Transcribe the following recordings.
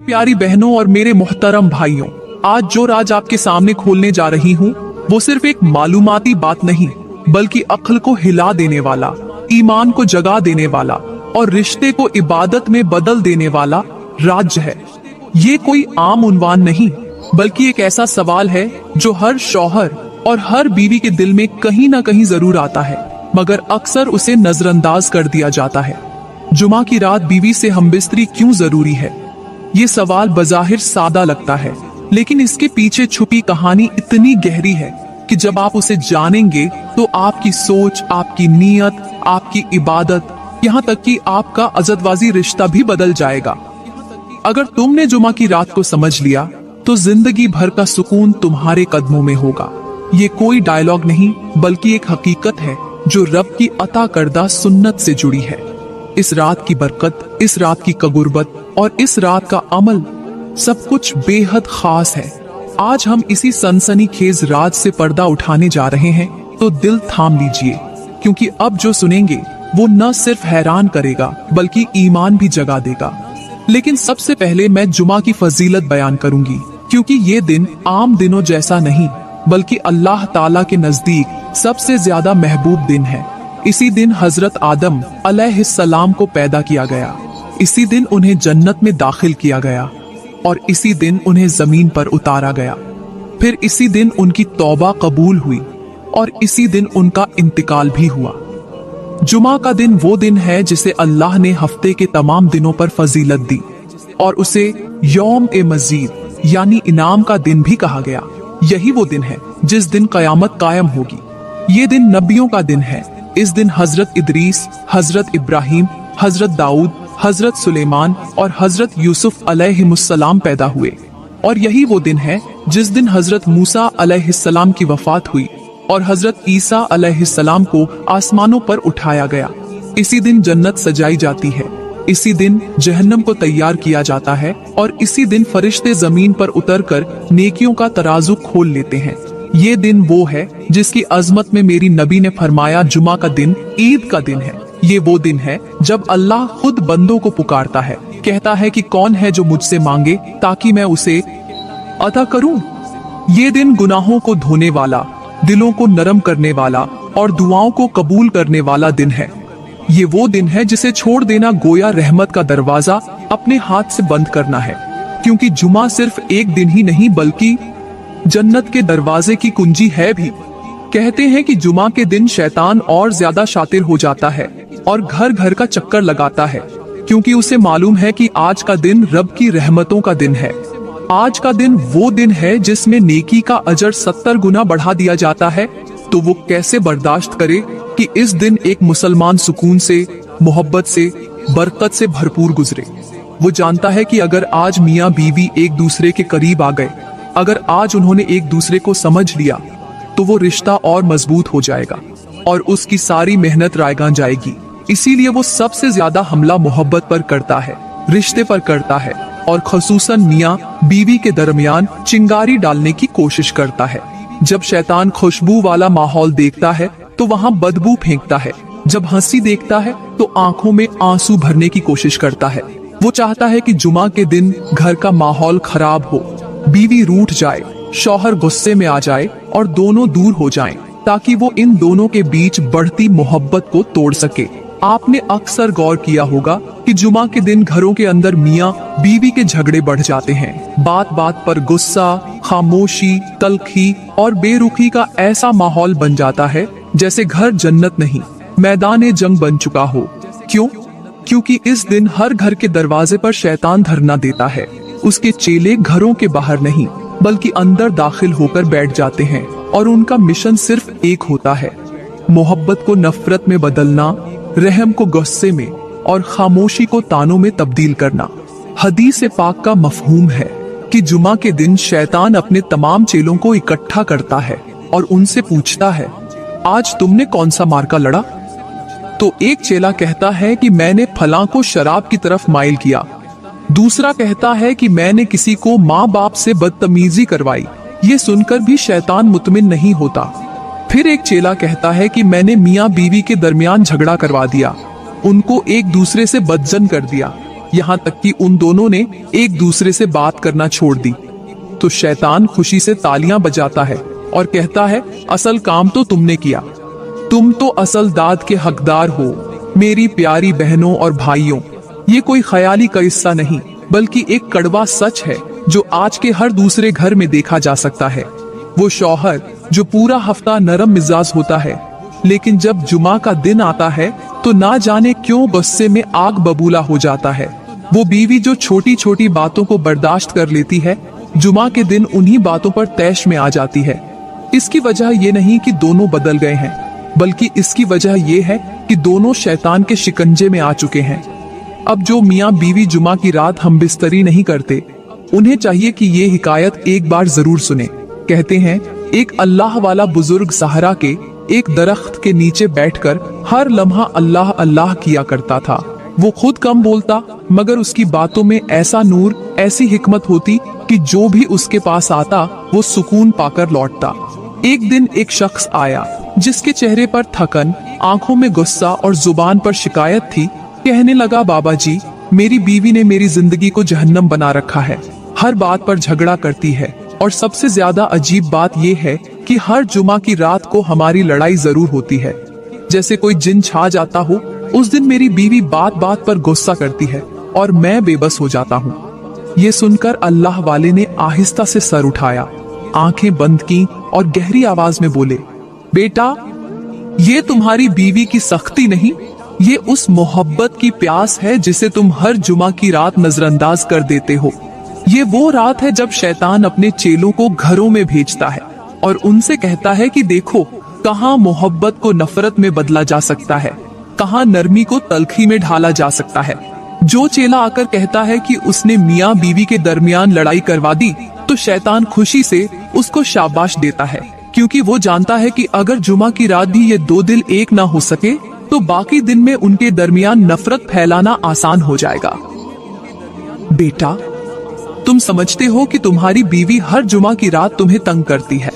प्यारी बहनों और मेरे मोहतरम भाइयों, आज जो राज आपके सामने खोलने जा रही हूँ वो सिर्फ एक मालूमाती बात नहीं बल्कि अक्ल को हिला देने वाला, ईमान को जगा देने वाला और रिश्ते को इबादत में बदल देने वाला राज है। ये कोई आम उन्वान नहीं बल्कि एक ऐसा सवाल है जो हर शौहर और हर बीवी के दिल में कहीं ना कहीं जरूर आता है, मगर अक्सर उसे नजरअंदाज कर दिया जाता है। जुमा की रात बीवी से हमबिस्तरी क्यों जरूरी है? ये सवाल बज़ाहिर सादा लगता है, लेकिन इसके पीछे छुपी कहानी इतनी गहरी है कि जब आप उसे जानेंगे तो आपकी सोच, आपकी नीयत, आपकी इबादत, यहाँ तक कि आपका अज़दवाजी रिश्ता भी बदल जाएगा। अगर तुमने जुमा की रात को समझ लिया तो जिंदगी भर का सुकून तुम्हारे कदमों में होगा। ये कोई डायलॉग नहीं बल्कि एक हकीकत है जो रब की अता करदा सुन्नत से जुड़ी है। इस रात की बरकत, इस रात की कगुर्बत और इस रात का अमल सब कुछ बेहद खास है। आज हम इसी सनसनीखेज राज से पर्दा उठाने जा रहे हैं, तो दिल थाम लीजिए, क्योंकि अब जो सुनेंगे वो न सिर्फ हैरान करेगा बल्कि ईमान भी जगा देगा। लेकिन सबसे पहले मैं जुमा की फजीलत बयान करूंगी, क्योंकि ये दिन आम दिनों जैसा नहीं बल्कि अल्लाह ताला के नजदीक सबसे ज्यादा महबूब दिन है। इसी दिन हजरत आदम अलैहिस्सलाम को पैदा किया गया, इसी दिन उन्हें जन्नत में दाखिल किया गया और इसी दिन उन्हें जमीन पर उतारा गया। फिर इसी दिन उनकी तौबा कबूल हुई और इसी दिन उनका इंतकाल भी हुआ। जुमा का दिन वो दिन है जिसे अल्लाह ने हफ्ते के तमाम दिनों पर फजीलत दी और उसे यौम ए मजीद यानी इनाम का दिन भी कहा गया। यही वो दिन है जिस दिन कयामत कायम होगी। ये दिन नबियों का दिन है। इस दिन हजरत इदरीस, हजरत इब्राहिम, हजरत दाऊद, हजरत सुलेमान और हजरत यूसुफ अलैहिमुस्सलाम पैदा हुए और यही वो दिन है जिस दिन हजरत मूसा अलैहिस्सलाम की वफात हुई और हजरत ईसा अलैहिस्सलाम को आसमानों पर उठाया गया। इसी दिन जन्नत सजाई जाती है, इसी दिन जहन्नम को तैयार किया जाता है और इसी दिन फरिश्ते जमीन पर उतरकर नेकियों का तराजू खोल लेते हैं। ये दिन वो है जिसकी अजमत में मेरी नबी ने फरमाया, जुमा का दिन ईद का दिन है। ये वो दिन है जब अल्लाह खुद बंदों को पुकारता है, कहता है कि कौन है जो मुझसे मांगे ताकि मैं उसे अता करूं। ये दिन गुनाहों को धोने वाला, दिलों को नरम करने वाला और दुआओं को कबूल करने वाला दिन है। ये वो दिन है जिसे छोड़ देना गोया रहमत का दरवाजा अपने हाथ से बंद करना है, क्योंकि जुमा सिर्फ एक दिन ही नहीं बल्कि जन्नत के दरवाजे की कुंजी है भी। कहते हैं कि जुमा के दिन शैतान और ज्यादा शातिर हो जाता है और घर घर का चक्कर लगाता है, क्योंकि उसे मालूम है कि आज का दिन रब की रहमतों का दिन है। आज का दिन वो दिन है जिसमें नेकी का अजर 70 गुना बढ़ा दिया जाता है। तो वो कैसे बर्दाश्त करे कि इस दिन एक मुसलमान सुकून से, मोहब्बत से, बरकत से भरपूर गुजरे। वो जानता है कि अगर आज मियाँ बीवी एक दूसरे के करीब आ गए, अगर आज उन्होंने एक दूसरे को समझ लिया, तो वो रिश्ता और मजबूत हो जाएगा और उसकी सारी मेहनत रायगां जाएगी। इसीलिए वो सबसे ज्यादा हमला मोहब्बत पर करता है, रिश्ते पर करता है और खसूसन मियाँ बीवी के दरमियान चिंगारी डालने की कोशिश करता है। जब शैतान खुशबू वाला माहौल देखता है तो वहाँ बदबू फेंकता है, जब हंसी देखता है तो आंखों में आंसू भरने की कोशिश करता है। वो चाहता है कि जुमा के दिन घर का माहौल खराब हो, बीवी रूठ जाए, शौहर गुस्से में आ जाए और दोनों दूर हो जाएं, ताकि वो इन दोनों के बीच बढ़ती मोहब्बत को तोड़ सके। आपने अक्सर गौर किया होगा कि जुमा के दिन घरों के अंदर मियाँ बीवी के झगड़े बढ़ जाते हैं। बात बात पर गुस्सा, खामोशी, तल्खी और बेरुखी का ऐसा माहौल बन जाता है जैसे घर जन्नत नहीं मैदान जंग बन चुका हो। क्यों? क्योंकि इस दिन हर घर के दरवाजे पर शैतान धरना देता है। उसके चेले घरों के बाहर नहीं बल्कि अंदर दाखिल होकर बैठ जाते हैं और उनका मिशन सिर्फ एक होता है, मोहब्बत को नफरत में बदलना, रहम को गुस्से में और खामोशी को तानों में तब्दील करना। हदीस पाक का मफहूम है कि जुमा के दिन शैतान अपने तमाम चेलों को इकट्ठा करता है और उनसे पूछता है, आज तुमने कौन सा मार्का लड़ा? तो एक चेला कहता है कि मैंने फलां को शराब की तरफ माइल किया। दूसरा कहता है कि मैंने किसी को माँ बाप से बदतमीजी करवाई। ये सुनकर भी शैतान मुतमिन नहीं होता। फिर एक चेला कहता है कि मैंने मियाँ बीवी के दरमियान झगड़ा करवा दिया, उनको एक दूसरे से बदजन कर दिया। यहाँ तक कि उन दोनों ने एक दूसरे से बात करना छोड़ दी। तो शैतान खुशी से तालियां बजाता है और कहता है, असल काम तो तुमने किया, तुम तो असल दाद के हकदार हो। मेरी प्यारी बहनों और भाइयों, ये कोई ख्याली का किस्सा नहीं बल्कि एक कड़वा सच है जो आज के हर दूसरे घर में देखा जा सकता है। वो शौहर जो पूरा हफ्ता नरम मिजाज होता है, लेकिन जब जुमा का दिन आता है तो ना जाने क्यों गुस्से में आग बबूला हो जाता है। वो बीवी जो छोटी छोटी बातों को बर्दाश्त कर लेती है, जुमा के दिन उन्हीं बातों पर तैश में आ जाती है। इसकी वजह ये नहीं कि दोनों बदल गए हैं, बल्कि इसकी वजह ये है कि दोनों शैतान के शिकंजे में आ चुके हैं। अब जो मियाँ बीवी जुमा की रात हम बिस्तरी नहीं करते, उन्हें चाहिए कि ये हिकायत एक बार जरूर सुने। कहते हैं, एक अल्लाह वाला बुजुर्ग सहारा के एक दरख्त के नीचे बैठकर हर लम्हा अल्लाह अल्लाह किया करता था। वो खुद कम बोलता, मगर उसकी बातों में ऐसा नूर, ऐसी हिकमत होती कि जो भी उसके पास आता वो सुकून पाकर लौटता। एक दिन एक शख्स आया जिसके चेहरे पर थकन, आंखों में गुस्सा और जुबान पर शिकायत थी। कहने लगा, बाबा जी, मेरी बीवी ने मेरी जिंदगी को जहन्नम बना रखा है। हर बात पर झगड़ा करती है और सबसे ज्यादा अजीब बात यह है कि हर जुमा की रात को हमारी लड़ाई जरूर होती है। जैसे कोई जिन छा जाता हो, उस दिन मेरी बीवी बात बात पर गुस्सा करती है और मैं बेबस हो जाता हूँ। ये सुनकर अल्लाह वाले ने आहिस्ता से सर उठाया, आंखें बंद की और गहरी आवाज में बोले, बेटा, ये तुम्हारी बीवी की सख्ती नहीं, ये उस मोहब्बत की प्यास है जिसे तुम हर जुमा की रात नजरअंदाज कर देते हो। ये वो रात है जब शैतान अपने चेलों को घरों में भेजता है और उनसे कहता है कि देखो, कहाँ मोहब्बत को नफरत में बदला जा सकता है, कहाँ नरमी को तलखी में ढाला जा सकता है। जो चेला आकर कहता है कि उसने मियाँ बीवी के दरमियान लड़ाई करवा दी, तो शैतान खुशी से उसको शाबाश देता है, क्योंकि वो जानता है कि अगर जुमा की रात भी ये दो दिल एक ना हो सके तो बाकी दिन में उनके दरमियान नफरत फैलाना आसान हो जाएगा। बेटा, तुम समझते हो कि तुम्हारी बीवी हर जुमा की रात तुम्हें तंग करती है,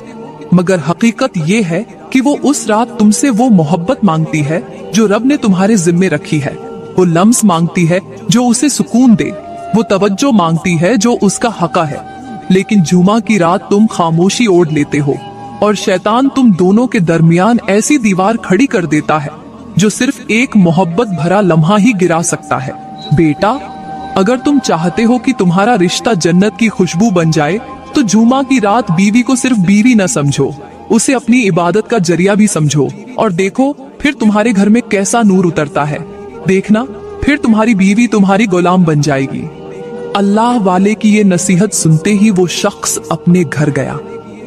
मगर हकीकत ये है कि वो उस रात तुमसे वो मोहब्बत मांगती है जो रब ने तुम्हारे जिम्मे रखी है। वो लम्स मांगती है जो उसे सुकून दे, वो तवज्जो मांगती है जो उसका हक है। लेकिन जुमा की रात तुम खामोशी ओढ़ लेते हो और शैतान तुम दोनों के दरमियान ऐसी दीवार खड़ी कर देता है जो सिर्फ एक मोहब्बत भरा लम्हा ही गिरा सकता है। बेटा, अगर तुम चाहते हो कि तुम्हारा रिश्ता जन्नत की खुशबू बन जाए, तो जुमा की रात बीवी को सिर्फ बीवी न समझो, उसे अपनी इबादत का जरिया भी समझो। और देखो फिर तुम्हारे घर में कैसा नूर उतरता है। देखना, फिर तुम्हारी बीवी तुम्हारी गुलाम बन जाएगी। अल्लाह वाले की ये नसीहत सुनते ही वो शख्स अपने घर गया।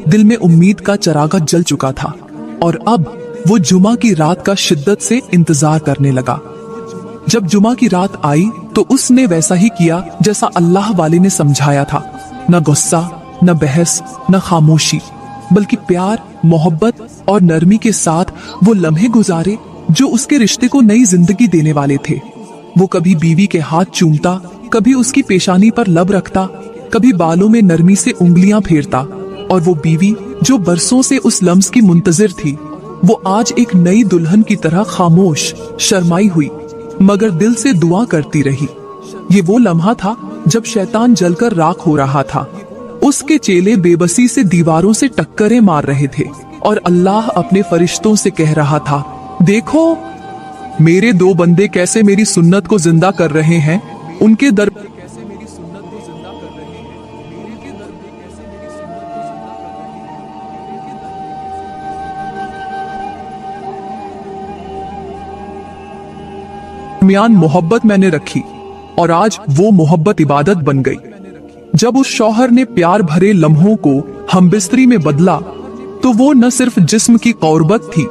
दिल में उम्मीद का चरागा जल चुका था और अब वो जुमा की रात का शिद्दत से इंतजार करने लगा। जब जुमा की रात आई तो उसने वैसा ही किया जैसा अल्लाह वाले ने समझाया था। न गुस्सा, न बहस, न खामोशी, बल्कि प्यार, मोहब्बत और नरमी के साथ वो लम्हे गुजारे जो उसके रिश्ते को नई जिंदगी देने वाले थे। वो कभी बीवी के हाथ चूमता, कभी उसकी पेशानी पर लब रखता, कभी बालों में नरमी से उंगलियां फेरता। और वो बीवी जो बरसों से उस लम्स की मुंतजिर थी, वो आज एक नई दुल्हन की तरह खामोश, शर्माई हुई, मगर दिल से दुआ करती रही। ये वो लम्हा था जब शैतान जलकर राख हो रहा था। उसके चेले बेबसी से दीवारों से टक्करें मार रहे थे और अल्लाह अपने फरिश्तों से कह रहा था, देखो मेरे दो बंदे कैसे मेरी सुन्नत को जिंदा कर रहे हैं। उनके दर दरमियान मोहब्बत मैंने रखी और आज वो मोहब्बत इबादत बन गई। जब उस शौहर ने प्यार भरे लम्हों को हमबिस्तरी में बदला, तो वो न सिर्फ जिस्म की क़ुर्बत थी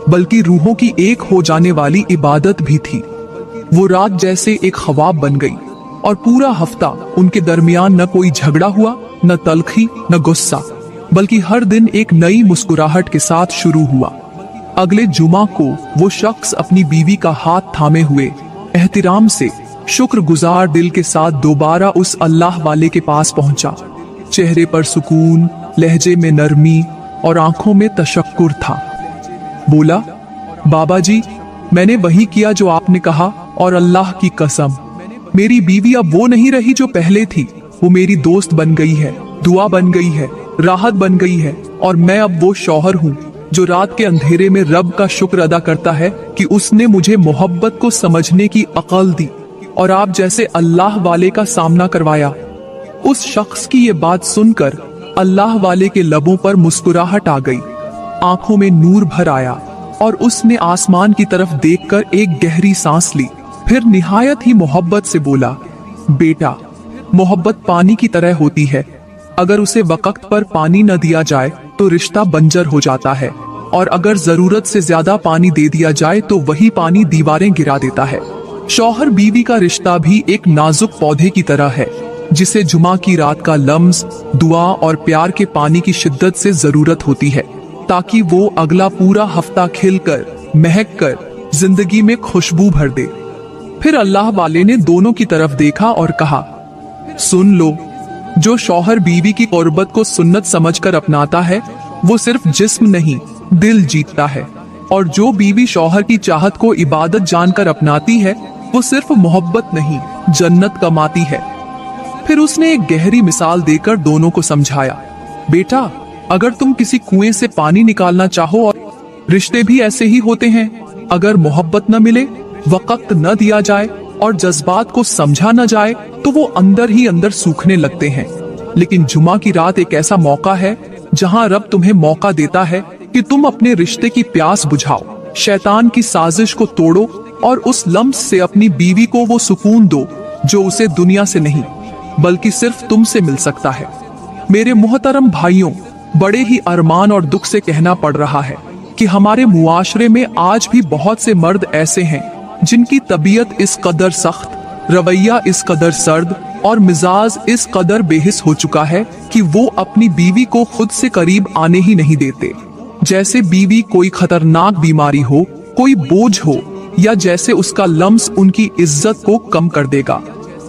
बल्कि रूहों की एक हो जाने वाली इबादत भी थी। वो रात जैसे एक ख्वाब बन गई और पूरा हफ्ता उनके दरमियान न कोई झगड़ा हुआ, न तलखी, न गुस्सा, बल्कि हर दिन एक नई मुस्कुराहट के साथ शुरू हुआ। अगले जुमा को वो शख्स अपनी बीवी का हाथ थामे हुए एहतिराम से शुक्रगुजार दिल के साथ दोबारा उस अल्लाह वाले के पास पहुंचा। चेहरे पर सुकून, लहजे में नरमी और आंखों में तशक्कुर था। बोला, बाबा जी, मैंने वही किया जो आपने कहा और अल्लाह की कसम मेरी बीवी अब वो नहीं रही जो पहले थी। वो मेरी दोस्त बन गई है, दुआ बन गई है, राहत बन गई है। और मैं अब वो शौहर हूँ जो रात के अंधेरे में रब का शुक्र अदा करता है कि उसने मुझे मोहब्बत को समझने की अक्ल दी और आप जैसे अल्लाह वाले का सामना करवाया। उस शख्स की ये बात सुनकर अल्लाह वाले के लबों पर मुस्कुराहट आ गई, आंखों में नूर भर आया और उसने आसमान की तरफ देखकर एक गहरी सांस ली। फिर निहायत ही मोहब्बत से बोला, बेटा, मोहब्बत पानी की तरह होती है। अगर उसे वक्त पर पानी न दिया जाए तो रिश्ता बंजर हो जाता है, और अगर जरूरत से ज्यादा पानी दे दिया जाए तो वही पानी दीवारें गिरा देता है। शौहर बीवी का रिश्ता भी एक नाजुक पौधे की तरह है, जिसे जुमा की रात का लम्स, दुआ और प्यार के पानी की शिद्दत से जरूरत होती है, ताकि वो अगला पूरा हफ्ता खिलकर, महक कर जिंदगी में खुशबू भर दे। फिर अल्लाह वाले ने दोनों की तरफ देखा और कहा, सुन लो, जो शौहर बीवी की कुर्बत को सुन्नत समझकर अपनाता है वो सिर्फ जिस्म नहीं, दिल जीतता है। और जो बीवी शौहर की चाहत को इबादत जानकर अपनाती है वो सिर्फ मोहब्बत नहीं, जन्नत कमाती है। फिर उसने एक गहरी मिसाल देकर दोनों को समझाया, बेटा, अगर तुम किसी कुएं से पानी निकालना चाहो, और रिश्ते भी ऐसे ही होते हैं, अगर मोहब्बत न मिले, वक्त न दिया जाए और जज्बात को समझा न जाए तो वो अंदर ही अंदर सूखने लगते हैं। लेकिन जुमा की रात एक ऐसा मौका है जहां रब तुम्हें मौका देता है कि तुम अपने रिश्ते की प्यास बुझाओ, शैतान की साजिश को तोड़ो और उस लम्स से अपनी बीवी को वो सुकून दो जो उसे दुनिया से नहीं बल्कि सिर्फ तुमसे मिल सकता है। मेरे मोहतरम भाइयों, बड़े ही अरमान और दुख से कहना पड़ रहा है कि हमारे मुआशरे में आज भी बहुत से मर्द ऐसे हैं जिनकी तबीयत इस कदर सख्त, रवैया इस कदर सर्द और मिजाज इस कदर बेहिस हो चुका है कि वो अपनी बीवी को खुद से करीब आने ही नहीं देते। जैसे बीवी कोई खतरनाक बीमारी हो, कोई बोझ हो, या जैसे उसका लम्स उनकी इज्जत को कम कर देगा।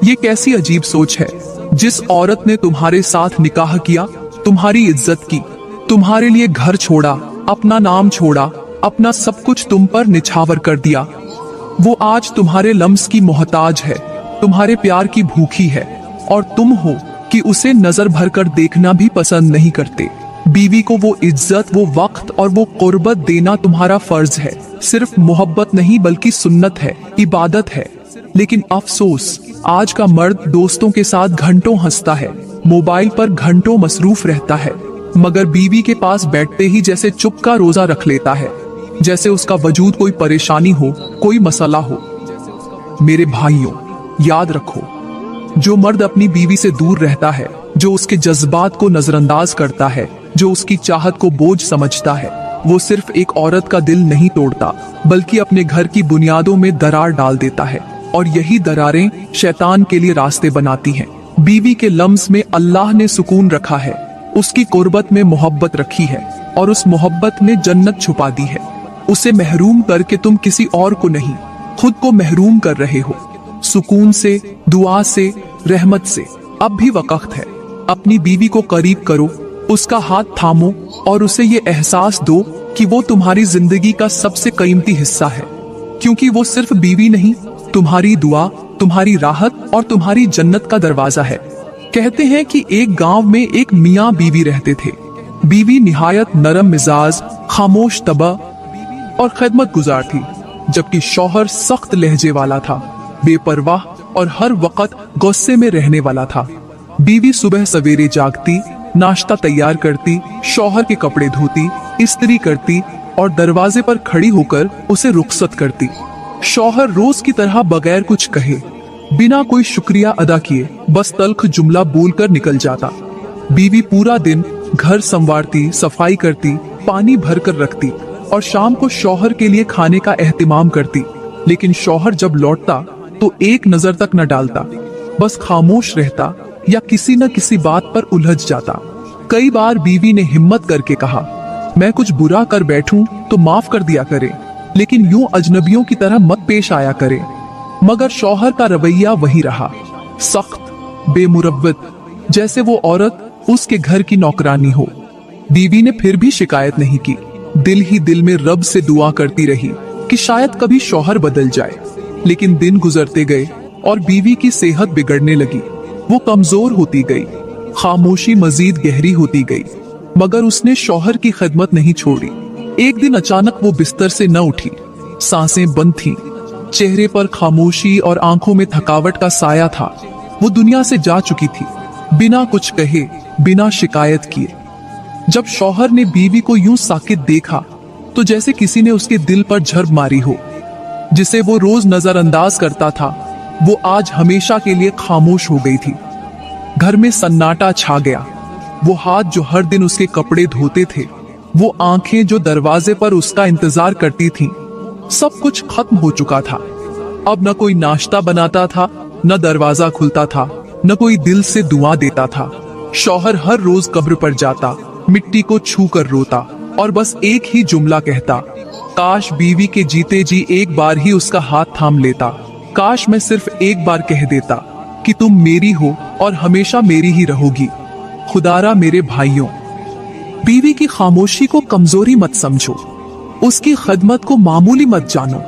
ये कैसी अजीब सोच है। जिस औरत ने तुम्हारे साथ निकाह किया, तुम्हारी इज्जत की, तुम्हारे लिए घर छोड़ा, अपना नाम छोड़ा, अपना सब कुछ तुम पर निछावर कर दिया, वो आज तुम्हारे लम्स की मोहताज है, तुम्हारे प्यार की भूखी है, और तुम हो कि उसे नजर भर कर देखना भी पसंद नहीं करते। बीवी को वो इज्जत, वो वक्त और वो कुर्बत देना तुम्हारा फर्ज है। सिर्फ मोहब्बत नहीं बल्कि सुन्नत है, इबादत है। लेकिन अफसोस, आज का मर्द दोस्तों के साथ घंटों हंसता है, मोबाइल पर घंटों मसरूफ रहता है, मगर बीवी के पास बैठते ही जैसे चुप का रोजा रख लेता है, जैसे उसका वजूद कोई परेशानी हो, कोई मसला हो। मेरे भाइयों, याद रखो, जो मर्द अपनी बीवी से दूर रहता है, जो उसके जज्बात को नजरअंदाज करता है, जो उसकी चाहत को बोझ समझता है, वो सिर्फ एक औरत का दिल नहीं तोड़ता बल्कि अपने घर की बुनियादों में दरार डाल देता है, और यही दरारें शैतान के लिए रास्ते बनाती हैं। बीवी के लम्स में अल्लाह ने सुकून रखा है, उसकी कुर्बत में मोहब्बत रखी है, और उस मोहब्बत में जन्नत छुपा दी है। उसे महरूम करके तुम किसी और को नहीं, खुद को महरूम कर रहे हो, सुकून से, दुआ से, रहमत से। अब भी वक्त है, अपनी बीवी को करीब करो, उसका हाथ थामो और उसे ये एहसास दो कि वो तुम्हारी जिंदगी का सबसे कीमती हिस्सा है, क्योंकि वो सिर्फ बीवी नहीं, तुम्हारी दुआ, तुम्हारी राहत और तुम्हारी जन्नत का दरवाजा है। कहते हैं कि एक गांव में एक मियाँ बीवी रहते थे। बीवी निहायत नरम मिजाज, खामोश तबा और खिदमत गुजार थी, जबकि शौहर सख्त लहजे वाला था, बेपरवाह और हर वक्त गुस्से में रहने वाला था। बीवी सुबह सवेरे जागती, नाश्ता तैयार करती, शौहर के कपड़े धोती, इस्त्री करती और दरवाजे पर खड़ी होकर उसे रुखसत करती। शौहर रोज की तरह बगैर कुछ कहे, बिना कोई शुक्रिया अदा किए, बस तल्ख जुमला बोलकर निकल जाता। बीवी पूरा दिन घर संवारती, सफाई करती, पानी भर कर रखती और शाम को शौहर के लिए खाने का एहतिमाम करती। लेकिन शौहर जब लौटता तो एक नजर तक न डालता, बस खामोश रहता या किसी न किसी बात पर उलझ जाता। कई बार बीवी ने हिम्मत करके कहा, मैं कुछ बुरा कर बैठूं तो माफ कर दिया करे, लेकिन यूं अजनबियों की तरह मत पेश आया करे। मगर शौहर का रवैया वही रहा, सख्त, बेमुरव्वत, जैसे वो औरत उसके घर की नौकरानी हो। बीवी ने फिर भी शिकायत नहीं की, दिल ही दिल में रब से दुआ करती रही कि शायद कभी शौहर बदल जाए। लेकिन दिन गुजरते गए और बीवी की सेहत बिगड़ने लगी। वो कमजोर होती गई, खामोशी मजीद गहरी होती गई, मगर उसने शौहर की खिदमत नहीं छोड़ी। एक दिन अचानक वो बिस्तर से न उठी, सांसें बंद थीं, चेहरे पर खामोशी और आंखों में थकावट का साया था। वो दुनिया से जा चुकी थी, बिना कुछ कहे, बिना शिकायत किए। जब शौहर ने बीवी को यूं साकित देखा तो जैसे किसी ने उसके दिल पर झड़प मारी हो। जिसे वो रोज नजरअंदाज करता था, वो आज हमेशा के लिए खामोश हो गई थी। घर में सन्नाटा छा गया। वो हाथ जो हर दिन उसके कपड़े धोते थे, वो आंखें जो दरवाजे पर उसका इंतजार करती थीं, सब कुछ खत्म हो चुका था। अब न कोई नाश्ता बनाता था, न दरवाजा खुलता था, न कोई दिल से दुआ देता था। शौहर हर रोज कब्र पर जाता, मिट्टी को छू कर रोता और बस एक ही जुमला कहता, काश बीवी के जीते जी एक बार ही उसका हाथ थाम लेता। काश मैं सिर्फ एक बार कह देता कि तुम मेरी हो और हमेशा मेरी ही रहोगी। खुदारा मेरे भाइयों, बीवी की खामोशी को कमजोरी मत समझो, उसकी खिदमत को मामूली मत जानो।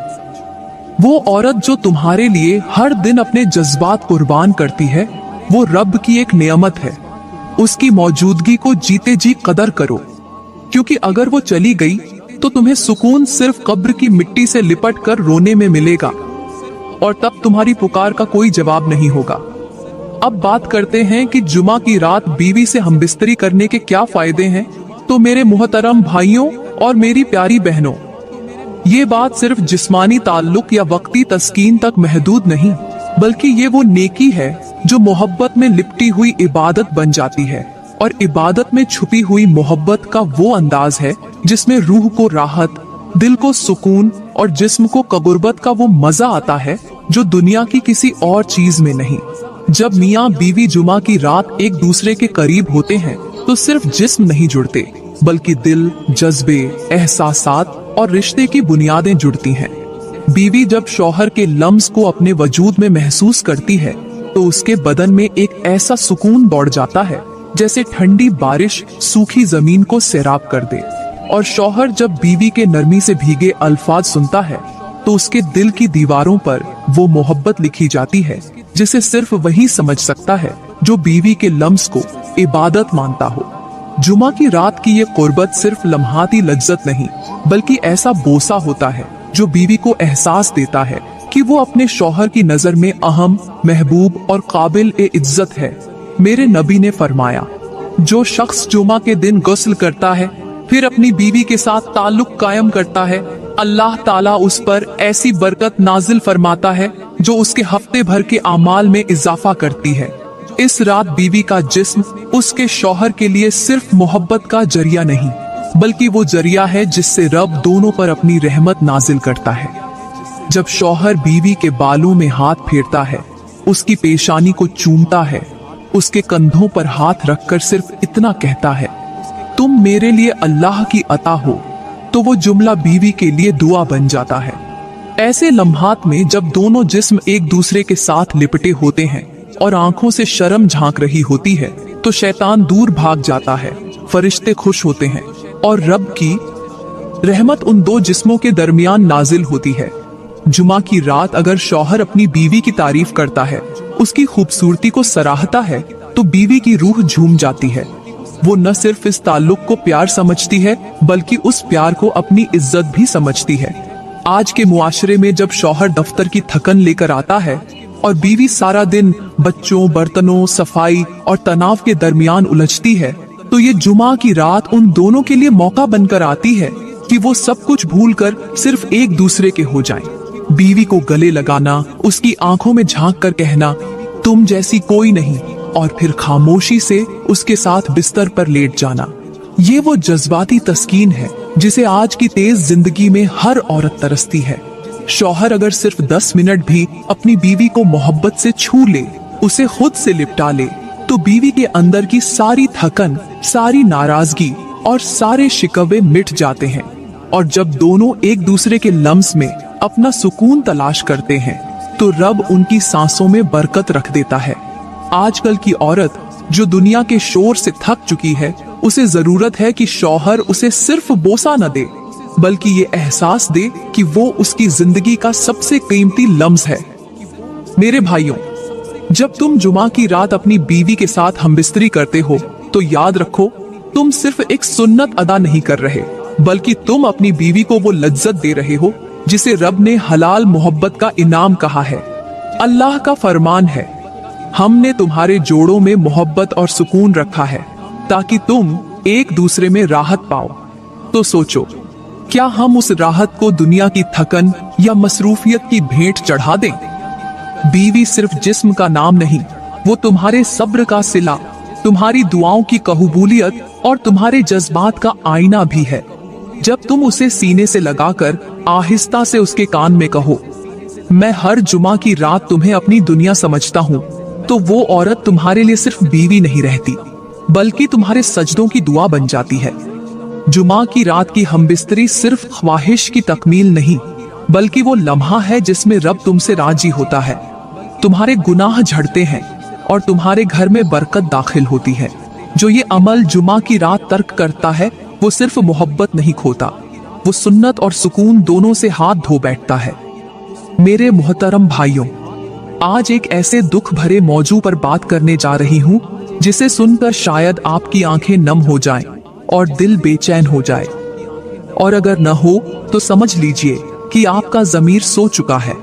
वो औरत जो तुम्हारे लिए हर दिन अपने जज्बात कुर्बान करती है, वो रब की एक नेमत है। उसकी मौजूदगी को जीते जी कदर करो, क्योंकि अगर वो चली गई तो तुम्हें सुकून सिर्फ कब्र की मिट्टी से लिपट कर रोने में मिलेगा, और तब तुम्हारी पुकार का कोई जवाब नहीं होगा। अब बात करते हैं कि जुमा की रात बीवी से हमबिस्तरी करने के क्या फायदे हैं। तो मेरे मुहतरम भाइयों और मेरी प्यारी बहनों, ये बात सिर्फ जिस्मानी ताल्लुक या वक्ती तस्कीन तक महदूद नहीं, बल्कि ये वो नेकी है जो मोहब्बत में लिपटी हुई इबादत बन जाती है। और इबादत में छुपी हुई मोहब्बत का वो अंदाज है जिसमें रूह को राहत, दिल को सुकून और जिस्म को कबुर्बत का वो मजा आता है जो दुनिया की किसी और चीज में नहीं। जब मियाँ बीवी जुमा की रात एक दूसरे के करीब होते हैं तो सिर्फ जिस्म नहीं जुड़ते, बल्कि दिल, जज्बे, एहसासात और रिश्ते की बुनियादें जुड़ती हैं। बीवी जब शौहर के लम्स को अपने वजूद में महसूस करती है तो उसके बदन में एक ऐसा सुकून दौड़ जाता है जैसे ठंडी बारिश सूखी जमीन को सैराब कर दे। और शौहर जब बीवी के नरमी से भीगे अल्फाज सुनता है तो उसके दिल की दीवारों पर वो मोहब्बत लिखी जाती है जिसे सिर्फ वही समझ सकता है जो बीवी के लम्स को इबादत मानता हो। जुमा की रात की ये कुर्बत सिर्फ लम्हाती लज्जत नहीं, बल्कि ऐसा बोसा होता है जो बीवी को एहसास देता है कि वो अपने शौहर की नजर में अहम, महबूब और काबिल इज्जत है। मेरे नबी ने फरमाया, जो शख्स जुमा के दिन गुस्ल करता है फिर अपनी बीवी के साथ ताल्लुक कायम करता है, अल्लाह ताला उस पर ऐसी बरकत नाजिल फरमाता है जो उसके हफ्ते भर के आमाल में इजाफा करती है। इस रात बीवी का जिस्म उसके शौहर के लिए सिर्फ मोहब्बत का जरिया नहीं, बल्कि वो जरिया है जिससे रब दोनों पर अपनी रहमत नाजिल करता है। जब शौहर बीवी के बालों में हाथ फेरता है, उसकी पेशानी को चूमता है, उसके कंधों पर हाथ रखकर सिर्फ इतना कहता है, तुम मेरे लिए अल्लाह की अता हो, तो वो जुमला बीवी के लिए दुआ बन जाता है। ऐसे लम्हात में जब दोनों जिस्म एक दूसरे के साथ लिपटे होते हैं और आंखों से शर्म झांक रही होती है, तो शैतान दूर भाग जाता है, फरिश्ते खुश होते हैं और रब की रहमत उन दो जिस्मों के दरमियान नाजिल होती है। जुमा की रात अगर शौहर अपनी बीवी की तारीफ करता है, उसकी खूबसूरती को सराहता है, तो बीवी की रूह झूम जाती है। वो न सिर्फ इस ताल्लुक को प्यार समझती है, बल्कि उस प्यार को अपनी इज्जत भी समझती है। आज के मुआशरे में जब शौहर दफ्तर की थकन लेकर आता है और बीवी सारा दिन बच्चों, बर्तनों, सफाई और तनाव के दरमियान उलझती है, तो ये जुमा की रात उन दोनों के लिए मौका बनकर आती है कि वो सब कुछ भूलकर सिर्फ एक दूसरे के हो जाएं। बीवी को गले लगाना, उसकी आंखों में झांक कर कहना, तुम जैसी कोई नहीं, और फिर खामोशी से उसके साथ बिस्तर पर लेट जाना। ये वो जज्बाती तस्कीन है जिसे आज की तेज जिंदगी में हर औरत तरसती है। शौहर अगर सिर्फ 10 मिनट भी अपनी बीवी को मोहब्बत से छू ले, उसे खुद से लिपटा ले, तो बीवी के अंदर की सारी थकन, सारी नाराजगी और सारे शिकवे मिट जाते हैं। और जब दोनों एक दूसरे के लम्स में अपना सुकून तलाश करते हैं, तो रब उनकी सांसों में बरकत रख देता है। आजकल की औरत जो दुनिया के शोर से थक चुकी है, उसे जरूरत है कि शौहर उसे सिर्फ बोसा न दे, बल्कि ये एहसास दे कि वो उसकी जिंदगी का सबसे कीमती लम्स है। मेरे भाइयों, जब तुम जुमा की रात अपनी बीवी के साथ हमबिस्तरी करते हो तो याद रखो, तुम सिर्फ एक सुन्नत अदा नहीं कर रहे, बल्कि तुम अपनी बीवी को वो लज्जत दे रहे हो जिसे रब ने हलाल मोहब्बत का इनाम कहा है। अल्लाह का फरमान है, हमने तुम्हारे जोड़ों में मोहब्बत और सुकून रखा है ताकि तुम एक दूसरे में राहत पाओ। तो सोचो, क्या हम उस राहत को दुनिया की थकन या मसरूफियत की भेंट चढ़ा दें? बीवी सिर्फ जिस्म का नाम नहीं, वो तुम्हारे सब्र का सिला, तुम्हारी दुआओं की कबूलियत और तुम्हारे जज्बात का आईना भी है। जब तुम उसे सीने से लगाकर आहिस्ता से उसके कान में कहो, मैं हर जुमा की रात तुम्हें अपनी दुनिया समझता हूँ, तो वो औरत तुम्हारे लिए सिर्फ बीवी नहीं रहती, बल्कि तुम्हारे सजदों की दुआ बन जाती है। जुमा की रात की हमबिस्तरी सिर्फ ख्वाहिश की तकमील नहीं, बल्कि वो लम्हा है जिसमें रब तुमसे राजी होता है, तुम्हारे गुनाह झड़ते हैं और तुम्हारे घर में बरकत दाखिल होती है। जो ये अमल जुमा की रात तर्क करता है, वो सिर्फ मोहब्बत नहीं खोता, वो सुन्नत और सुकून दोनों से हाथ धो बैठता है। मेरे मोहतरम भाइयों, आज एक ऐसे दुख भरे मौजू पर बात करने जा रही हूँ जिसे सुनकर शायद आपकी आंखें नम हो जाएं और दिल बेचैन हो जाए, और अगर न हो तो समझ लीजिए कि आपका ज़मीर सो चुका है।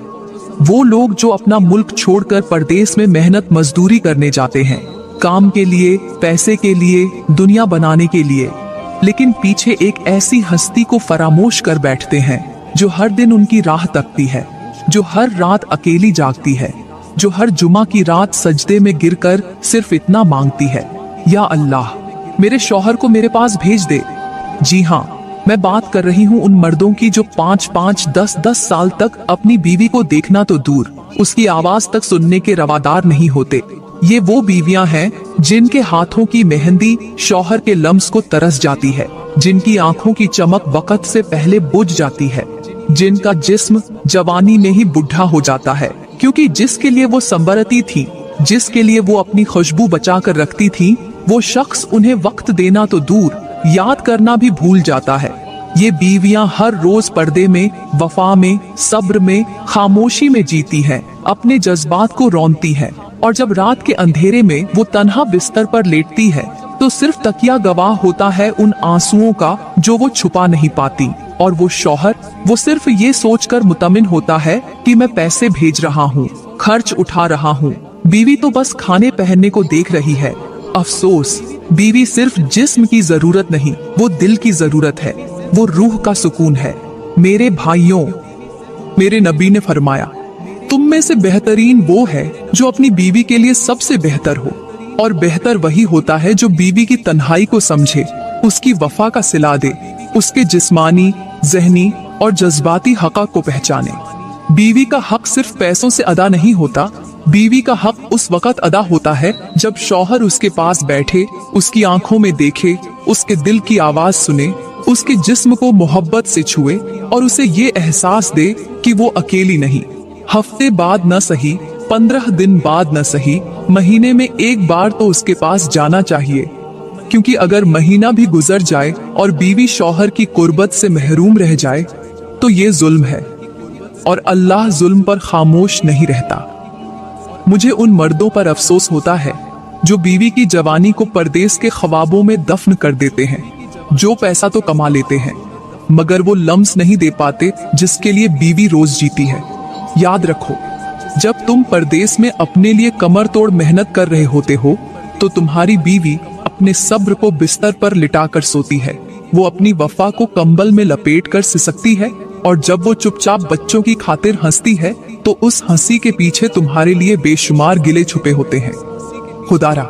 वो लोग जो अपना मुल्क छोड़कर परदेश में मेहनत मजदूरी करने जाते हैं, काम के लिए, पैसे के लिए, दुनिया बनाने के लिए, लेकिन पीछे एक ऐसी हस्ती को फरामोश कर बैठते हैं जो हर दिन उनकी राह तकती है, जो हर रात अकेली जागती है, जो हर जुमा की रात सजदे में गिरकर सिर्फ इतना मांगती है, या अल्लाह, मेरे शौहर को मेरे पास भेज दे। जी हाँ, मैं बात कर रही हूँ उन मर्दों की जो 5-5, 10-10 साल तक अपनी बीवी को देखना तो दूर, उसकी आवाज तक सुनने के रवादार नहीं होते। ये वो बीवियां हैं जिनके हाथों की मेहंदी शौहर के लम्स को तरस जाती है, जिनकी आंखों की चमक वक्त से पहले बुझ जाती है, जिनका जिस्म जवानी में ही बुढ़ा हो जाता है, क्योंकि जिसके लिए वो संवरती थी, जिसके लिए वो अपनी खुशबू बचा कर रखती थी, वो शख्स उन्हें वक्त देना तो दूर, याद करना भी भूल जाता है। ये बीवियां हर रोज पर्दे में, वफा में, सब्र में, खामोशी में जीती हैं, अपने जज्बात को रौंदती है, और जब रात के अंधेरे में वो तन्हा बिस्तर पर लेटती है तो सिर्फ तकिया गवाह होता है उन आंसुओं का जो वो छुपा नहीं पाती। और वो शौहर, वो सिर्फ ये सोचकर मुतमिन होता है कि मैं पैसे भेज रहा हूँ, खर्च उठा रहा हूँ, बीवी तो बस खाने पहनने को देख रही है। अफसोस, बीवी सिर्फ जिस्म की जरूरत नहीं, वो दिल की जरूरत है, वो रूह का सुकून है। मेरे भाइयों, मेरे नबी ने फरमाया, तुम में से बेहतरीन वो है जो अपनी बीवी के लिए सबसे बेहतर हो, और बेहतर वही होता है जो बीवी की तन्हाई को समझे, उसकी वफा का सिला दे, उसके जिस्मानी, ज़हनी और जज्बाती हक़ को पहचाने। बीवी का हक सिर्फ पैसों से अदा नहीं होता, बीवी का हक उस वक्त अदा होता है जब शौहर उसके पास बैठे, उसकी आंखों में देखे, उसके दिल की आवाज सुने, उसके जिस्म को मोहब्बत से छुए और उसे ये एहसास दे कि वो अकेली नहीं। हफ्ते बाद न सही, 15 दिन बाद न सही, महीने में एक बार तो उसके पास जाना चाहिए, क्योंकि अगर महीना भी गुजर जाए और बीवी शौहर की कुर्बत से महरूम रह जाए तो ये जुल्म है, और अल्लाह जुल्म पर खामोश नहीं रहता। मुझे उन मर्दों पर अफसोस होता है जो बीवी की जवानी को परदेश के ख्वाबों में दफन कर देते हैं, जो पैसा तो कमा लेते हैं मगर वो लम्स नहीं दे पाते जिसके लिए बीवी रोज जीती है। याद रखो, जब तुम परदेश में अपने लिए कमर तोड़ मेहनत कर रहे होते हो तो तुम्हारी बीवी अपने सब्र को बिस्तर पर लिटाकर सोती है, वो अपनी वफा को कंबल में लपेट कर सिसकती है, और जब वो चुपचाप बच्चों की खातिर हंसती है तो उस हंसी के पीछे तुम्हारे लिए बेशुमार गिले छुपे होते हैं। खुदारा,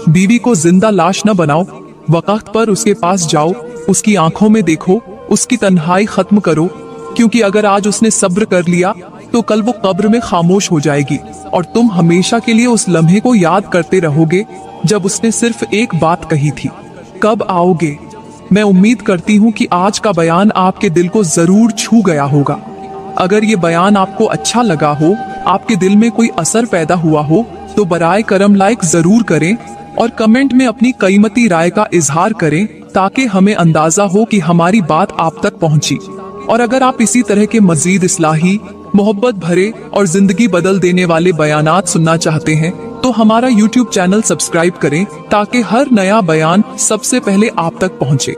बीवी को जिंदा लाश न बनाओ, वक्त पर उसके पास जाओ, उसकी आंखों में देखो, उसकी तन्हाई खत्म करो, क्योंकि अगर आज उसने सब्र कर लिया तो कल वो कब्र में खामोश हो जाएगी और तुम हमेशा के लिए उस लम्हे को याद करते रहोगे जब उसने सिर्फ एक बात कही थी, कब आओगे। मैं उम्मीद करती हूँ कि आज का बयान आपके दिल को जरूर छू गया होगा। अगर ये बयान आपको अच्छा लगा हो, आपके दिल में कोई असर पैदा हुआ हो, तो बराए करम लाइक जरूर करें और कमेंट में अपनी कीमती राय का इजहार करें, ताकि हमें अंदाजा हो कि हमारी बात आप तक पहुंची। और अगर आप इसी तरह के मजीद इस्लाही, मोहब्बत भरे और जिंदगी बदल देने वाले बयानात सुनना चाहते हैं तो हमारा YouTube चैनल सब्सक्राइब करें ताकि हर नया बयान सबसे पहले आप तक पहुंचे।